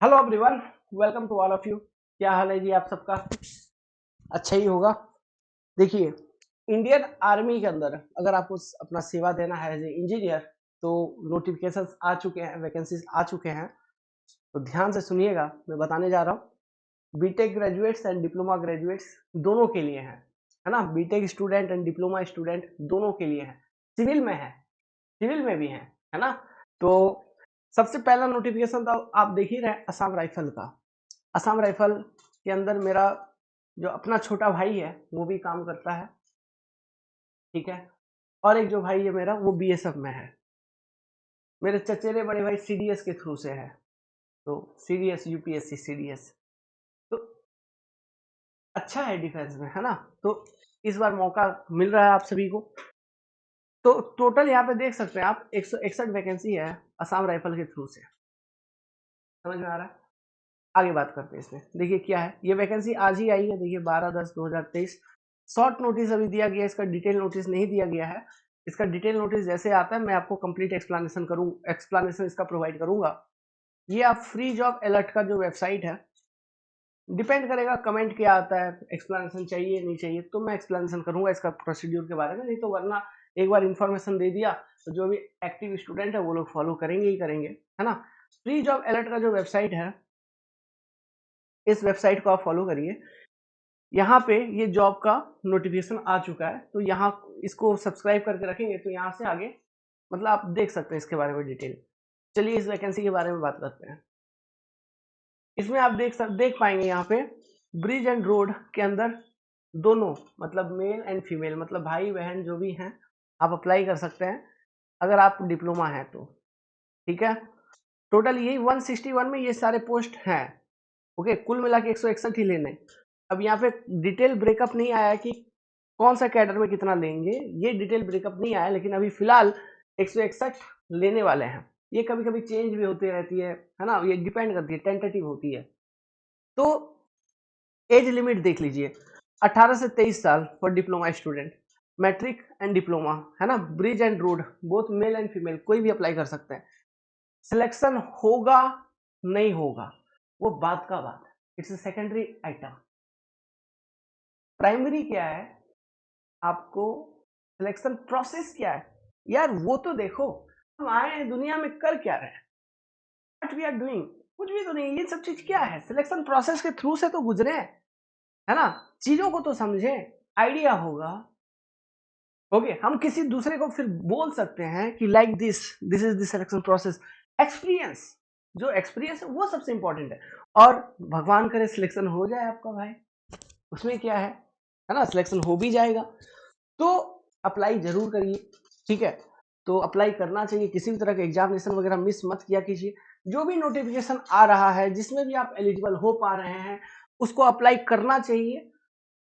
Hello everyone, welcome to all of you. क्या हाल है जी आप सबका? अच्छा ही होगा। देखिए, इंडियन आर्मी के अंदर अगर आपको अपना सेवा देना है एज ए इंजीनियर, तो नोटिफिकेशंस आ चुके हैं, वैकेंसीज आ चुके हैं। तो ध्यान से सुनिएगा, मैं बताने जा रहा हूँ। BTech graduates and diploma graduates दोनों के लिए है ना। BTech student and diploma student दोनों के लिए है। सिविल में है, सिविल में भी है ना। तो सबसे पहला नोटिफिकेशन तो आप देख ही रहे हैं, असम राइफल का। असम राइफल के अंदर मेरा जो अपना छोटा भाई है वो भी काम करता है, ठीक है। और एक जो भाई है मेरा वो बीएसएफ में है। मेरे चचेरे बड़े भाई सीडीएस के थ्रू से है। तो सीडीएस यूपीएससी सीडीएस तो अच्छा है डिफेंस में, है ना। तो इस बार मौका मिल रहा है आप सभी को। तो टोटल यहाँ पे देख सकते हैं आप 161 वैकेंसी है असम राइफल के थ्रू से। समझ में आ रहा है? आगे बात करते हैं इसमें। देखिए क्या है, ये वैकेंसी आज ही आई है। देखिए 12/10/2023। शॉर्ट नोटिस अभी दिया गया है, इसका डिटेल नोटिस नहीं दिया गया है। इसका डिटेल नोटिस जैसे आता है मैं आपको कंप्लीट एक्सप्लेनेशन इसका प्रोवाइड करूंगा। ये आप फ्री जॉब अलर्ट का जो वेबसाइट है, डिपेंड करेगा कमेंट क्या आता है, एक्सप्लेनेशन चाहिए नहीं चाहिए, तो मैं एक्सप्लेनेशन करूंगा इसका प्रोसीड्यूर के बारे में। नहीं तो वरना एक बार इन्फॉर्मेशन दे दिया तो जो भी एक्टिव स्टूडेंट है वो लोग फॉलो करेंगे ही करेंगे, है ना। फ्री जॉब अलर्ट का जो वेबसाइट है, इस वेबसाइट को आप फॉलो करिए। यहाँ पे ये जॉब का नोटिफिकेशन आ चुका है, तो यहाँ इसको सब्सक्राइब करके रखेंगे तो यहाँ से आगे मतलब आप देख सकते हैं इसके बारे में डिटेल। चलिए इस वैकेंसी के बारे में बात करते हैं। इसमें आप देख पाएंगे यहाँ पे ब्रिज एंड रोड के अंदर दोनों, मतलब मेल एंड फीमेल, मतलब भाई बहन जो भी हैं आप अप्लाई कर सकते हैं अगर आप डिप्लोमा है तो, ठीक है। टोटल यही 161 में ये सारे पोस्ट हैं। ओके, कुल मिला के 161 ही लेने। अब यहाँ पे डिटेल ब्रेकअप नहीं आया कि कौन सा कैडर में कितना लेंगे, ये डिटेल ब्रेकअप नहीं आया, लेकिन अभी फिलहाल 161 लेने वाले हैं। ये कभी कभी चेंज भी होती रहती है ना, ये डिपेंड करती है, टेंटेटिव होती है। तो एज लिमिट देख लीजिए, 18 से 23 साल for diploma student, matric and diploma, है ना। Bridge and road both male and female कोई भी अप्लाई कर सकते हैं। सिलेक्शन होगा नहीं होगा वो बात का बात है, it's a secondary item. Primary क्या है, आपको सिलेक्शन प्रोसेस क्या है यार वो तो देखो। हम आए हैं दुनिया में कर क्या रहे हैं, व्हाट वी आर डूइंग, कुछ भी तो नहीं। ये सब चीज क्या है, सिलेक्शन प्रोसेस के थ्रू से तो गुजरे हैं, है ना। चीजों को तो समझे, आइडिया होगा। ओके, हम किसी दूसरे को फिर बोल सकते हैं कि like this is the selection process. Experience, जो एक्सपीरियंस है वो सबसे इंपॉर्टेंट है। और भगवान करे सिलेक्शन हो जाए आपका भाई, उसमें क्या है ना, सिलेक्शन हो भी जाएगा तो अप्लाई जरूर करिए, ठीक है। तो अप्लाई करना चाहिए, किसी भी तरह का एग्जामिनेशन वगैरह मिस मत किया कीजिए। जो भी नोटिफिकेशन आ रहा है जिसमें भी आप एलिजिबल हो पा रहे हैं उसको अप्लाई करना चाहिए,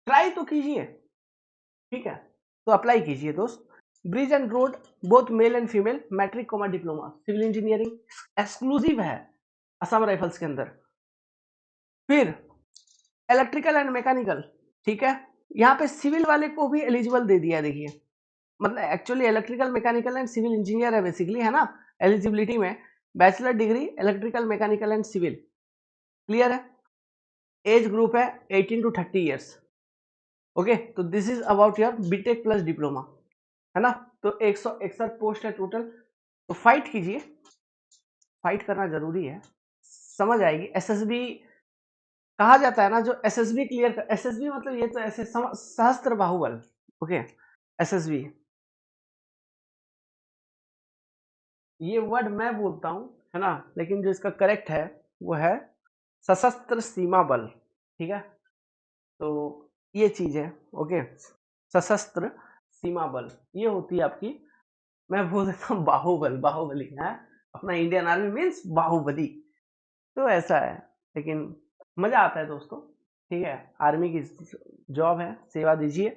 ट्राई तो कीजिए, ठीक है। तो अप्लाई कीजिए दोस्त। Bridge and road both male and female, matric comma diploma, civil engineering exclusive है असम राइफल्स के अंदर। फिर इलेक्ट्रिकल एंड मैकेनिकल, ठीक है। यहाँ पे सिविल वाले को भी एलिजिबल दे दिया, देखिए मतलब actually electrical mechanical and civil engineer है बेसिकली, है ना। एलिजिबिलिटी में bachelor degree electrical mechanical and civil, clear है। एज ग्रुप है 18 to 30 ईयर्स। ओके, तो this is about your BTech plus diploma, है ना। तो 161 पोस्ट है टोटल। तो फाइट कीजिए, फाइट करना जरूरी है, समझ आएगी। एसएसबी कहा जाता है ना, जो एसएसबी क्लियर कर, एसएसबी मतलब ये तो ऐसे सहस्त्र बाहुबल। ओके, एसएसबी ये वर्ड मैं बोलता हूँ, है ना, लेकिन जो इसका करेक्ट है वो है सशस्त्र सीमा बल, ठीक है। तो ये चीज है, ओके। सशस्त्र सीमा बल ये होती है आपकी, मैं बोल देता हूँ बाहुबल, बाहुबली है अपना इंडियन आर्मी मीन्स बाहुबली। तो ऐसा है, लेकिन मजा आता है दोस्तों, ठीक है। आर्मी की जॉब है, सेवा दीजिए,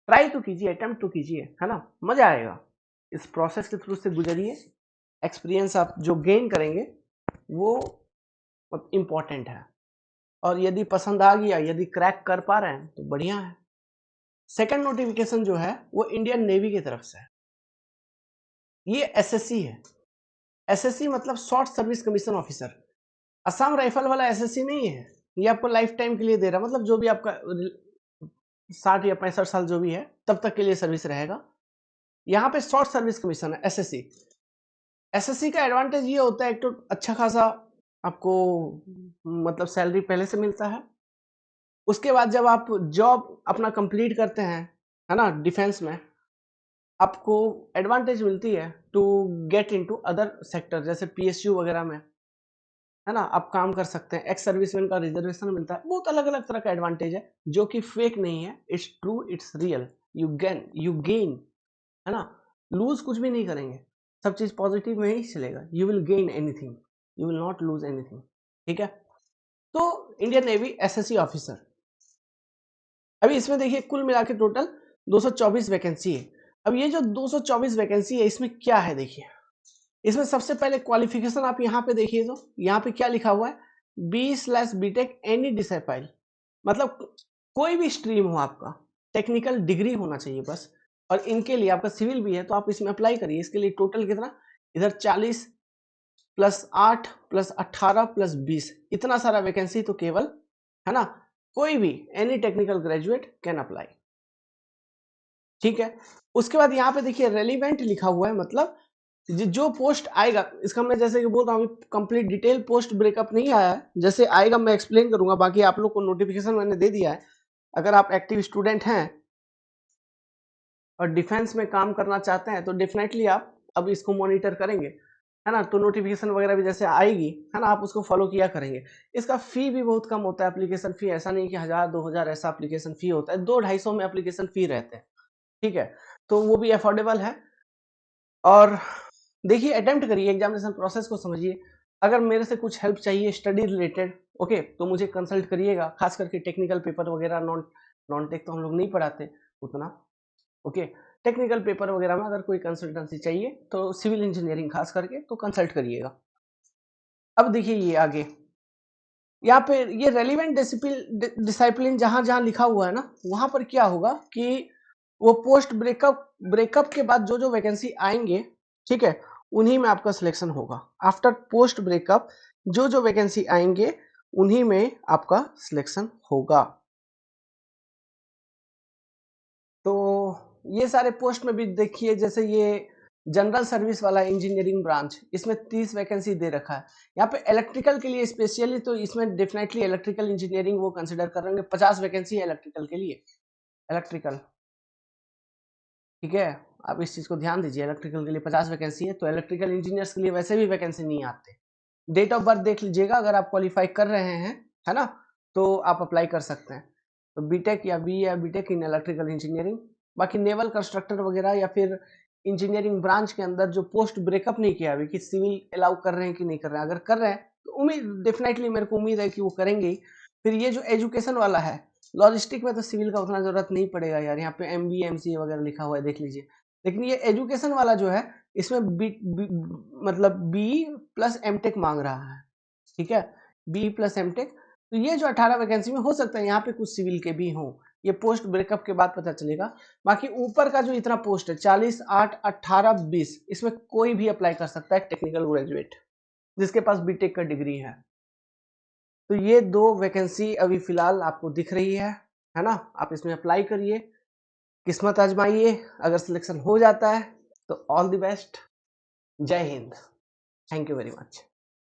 ट्राई तो कीजिए, अटेम्प्ट तो कीजिए, है ना। मजा आएगा, इस प्रोसेस के थ्रू से गुजरिए। एक्सपीरियंस आप जो गेन करेंगे वो इम्पोर्टेंट है। और यदि पसंद आ गया, यदि क्रैक कर पा रहे हैं तो बढ़िया है। सेकंड नोटिफिकेशन जो है वो इंडियन नेवी की तरफ से है। ये एसएससी है। एसएससी मतलब short service commission officer. Assam rifle वाला एसएससी नहीं है, ये आपको लाइफ टाइम के लिए दे रहा है, मतलब जो भी आपका 60 या 65 साल जो भी है तब तक के लिए सर्विस रहेगा। यहाँ पे शॉर्ट सर्विस कमीशन है एसएससी। एसएससी का एडवांटेज ये होता है, एक तो अच्छा खासा आपको मतलब सैलरी पहले से मिलता है। उसके बाद जब आप जॉब अपना कंप्लीट करते हैं, है ना, डिफेंस में, आपको एडवांटेज मिलती है to get into other sector, जैसे पीएसयू वगैरह में, है ना, आप काम कर सकते हैं। एक्स सर्विसमैन का रिजर्वेशन मिलता है, बहुत अलग अलग तरह का एडवांटेज है जो कि फेक नहीं है, it's true, it's real. You gain, है ना, लूज कुछ भी नहीं करेंगे, सब चीज पॉजिटिव में ही चलेगा। You will gain anything, you will not lose anything. ठीक है, तो इंडियन नेवी एसएससी ऑफिसर, अभी इसमें देखिए कुल मिला के टोटल 224 वैकेंसी है। अब ये जो 224 वैकेंसी है इसमें क्या है देखिए, इसमें सबसे पहले क्वालिफिकेशन आप यहाँ पे देखिए, तो यहाँ पे क्या लिखा हुआ है, B/BTech एनी डिसिप्लिन, मतलब कोई भी स्ट्रीम हो आपका, टेक्निकल डिग्री होना चाहिए बस। और इनके लिए आपका सिविल भी है तो आप इसमें अप्लाई करिए। इसके लिए टोटल कितना, इधर 40 प्लस 8 प्लस 18 प्लस 20, इतना सारा वैकेंसी तो केवल, है ना, कोई भी any technical graduate can apply. ठीक है, उसके बाद यहाँ पे देखिए रेलिवेंट लिखा हुआ है, मतलब जो पोस्ट आएगा, इसका मैं जैसे कि बोल रहा हूँ कंप्लीट डिटेल पोस्ट ब्रेकअप नहीं आया है, जैसे आएगा मैं एक्सप्लेन करूंगा। बाकी आप लोग को नोटिफिकेशन मैंने दे दिया है, अगर आप एक्टिव स्टूडेंट हैं और डिफेंस में काम करना चाहते हैं तो डेफिनेटली आप अब इसको मॉनिटर करेंगे, है ना, तो नोटिफिकेशन वगैरह भी जैसे आएगी, है ना, आप उसको फॉलो किया करेंगे। इसका फी भी बहुत कम होता है, एप्लीकेशन फी, ऐसा नहीं कि 1000-2000 ऐसा एप्लीकेशन फी होता है, 200-250 में एप्लीकेशन फी रहते हैं। ठीक है, तो वो भी अफोर्डेबल है। और देखिए अटेम्प्ट करिए, एग्जामिनेशन प्रोसेस को समझिए। अगर मेरे से कुछ हेल्प चाहिए स्टडी रिलेटेड, ओके, तो मुझे कंसल्ट करिएगा, खास करके टेक्निकल पेपर वगैरह, नॉन नॉन टेक तो हम लोग नहीं पढ़ाते उतना, ओके। टेक्निकल पेपर वगैरह में अगर कोई कंसल्टेंसी चाहिए तो सिविल इंजीनियरिंग खास करके तो कंसल्ट करिएगा। अब देखिए ये आगे, यहाँ पे ये रेलिवेंट डिसिप्लिन जहां जहां लिखा हुआ है ना, वहां पर क्या होगा कि वो पोस्ट ब्रेकअप के बाद जो जो वैकेंसी आएंगे, ठीक है, उन्हीं में आपका सिलेक्शन होगा। आफ्टर पोस्ट ब्रेकअप जो जो वैकेंसी आएंगे उन्हीं में आपका सिलेक्शन होगा। तो ये सारे पोस्ट में भी देखिए, जैसे ये जनरल सर्विस वाला इंजीनियरिंग ब्रांच, इसमें 30 वैकेंसी दे रखा है। यहाँ पे इलेक्ट्रिकल के लिए स्पेशली, तो इसमें डेफिनेटली इलेक्ट्रिकल इंजीनियरिंग वो कंसिडर कर रहे होंगे, 50 वैकेंसी है इलेक्ट्रिकल के लिए, इलेक्ट्रिकल। ठीक है, आप इस चीज को ध्यान दीजिए, इलेक्ट्रिकल के लिए 50 वैकेंसी है, तो इलेक्ट्रिकल इंजीनियर्स के लिए वैसे भी वैकेंसी नहीं आते। डेट ऑफ बर्थ देख लीजिएगा, अगर आप क्वालिफाई कर रहे हैं, है ना, तो आप अप्लाई कर सकते हैं। तो बीटेक या बी या बीटेक इन इलेक्ट्रिकल इंजीनियरिंग। बाकी नेवल कंस्ट्रक्टर वगैरह या फिर इंजीनियरिंग ब्रांच के अंदर जो पोस्ट ब्रेकअप नहीं किया अभी, कि सिविल अलाउ कर रहे हैं कि नहीं कर रहे हैं, अगर कर रहे हैं तो उम्मीद, डेफिनेटली मेरे को उम्मीद है कि वो करेंगे ही। फिर ये जो एजुकेशन वाला है, लॉजिस्टिक में तो सिविल का उतना जरूरत नहीं पड़ेगा यार, यहाँ पे MBA MCA वगैरह लिखा हुआ है, देख लीजिए। लेकिन ये एजुकेशन वाला जो है, इसमें मतलब B+M.Tech मांग रहा है। ठीक है, B+M.Tech। तो ये जो 18 वैकेंसी में हो सकता है यहाँ पे कुछ सिविल के भी हों, ये पोस्ट ब्रेकअप के बाद पता चलेगा। बाकी ऊपर का जो इतना पोस्ट है 40, 8, 18, 20, इसमें कोई भी अप्लाई कर सकता है टेक्निकल ग्रेजुएट जिसके पास बीटेक का डिग्री है। तो ये 2 वैकेंसी अभी फिलहाल आपको दिख रही है ना, आप इसमें अप्लाई करिए, किस्मत आजमाइए। अगर सिलेक्शन हो जाता है तो ऑल द बेस्ट। जय हिंद, थैंक यू वेरी मच।